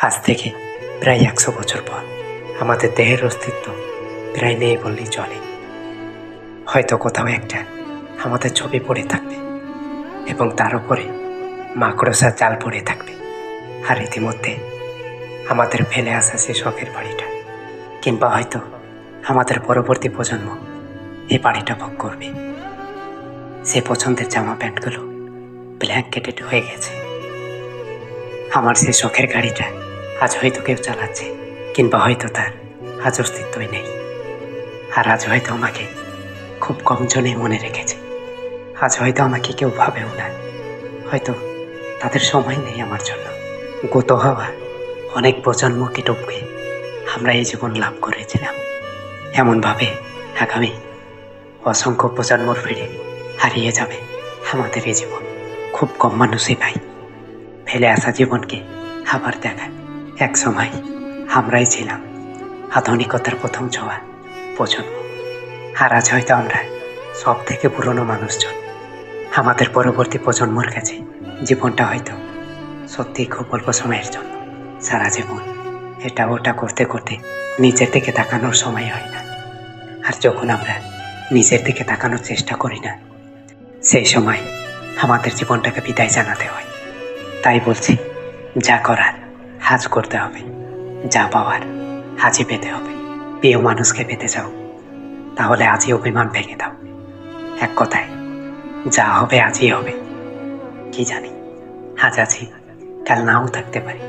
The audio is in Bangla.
আজ থেকে প্রায় 100 বছর পর আমাদের দেহের অস্তিত্ব প্রায় নেই বললেই চলে। হয়তো কোথাও একটা আমাদের ছবি পড়ে থাকবে এবং তার উপরে মাকড়সার জাল পড়ে থাকবে। আর ইতিমধ্যে আমাদের ফেলে আসা সে শখের বাড়িটা, কিংবা হয়তো আমাদের পরবর্তী প্রজন্ম এই বাড়িটা ভোগ করবে। সে পছন্দের জামা প্যান্টগুলো ব্ল্যাঙ্কেটেড হয়ে গেছে। আমার সে শখের গাড়িটা আজ হয়তো কেউ চালাচ্ছে, কিংবা হয়তো তার আজ অস্তিত্বই নেই। আর আজ হয়তো আমাকে খুব কম জনেই মনে রেখেছে। আজ হয়তো আমাকে কেউ ভাবেও না, হয়তো তাদের সময় নেই আমার জন্য। গত হওয়া অনেক প্রজন্মকে টপকে আমরা এই জীবন লাভ করেছিলাম। এমনভাবে আগামী অসংখ্য প্রজন্মর ফিরে হারিয়ে যাবে আমাদের এই জীবন। খুব কম মানুষই পাই ফেলে আসা জীবনকে আবার দেখা। এক সময় আমরাই ছিলাম আধুনিকতার প্রথম ছোঁয়া প্রজন্ম। আর আজ হয়তো আমরা সব থেকে পুরনো মানুষজন। আমাদের পরবর্তী প্রজন্মর কাছে জীবনটা হয়তো সত্যিই খুব অল্প সময়ের জন্য। সারা জীবন এটা ওটা করতে করতে নিচের দিকে তাকানোর সময় হয় না। আর যখন আমরা নিজের দিকে তাকানোর চেষ্টা করি না, সেই সময় আমাদের জীবনটাকে বিদায় জানাতে হয়। তাই বলছি, যা করার আজ করতে হবে, যা পাওয়ার আজই পেতে হবে। প্রিয় মানুষকে পেতে চাও, তাহলে আজই অভিমান ভেঙে দাও। এক কথায়, যা হবে আজই হবে। কি জানি, আজ আছি, কাল নাও থাকতে পারি।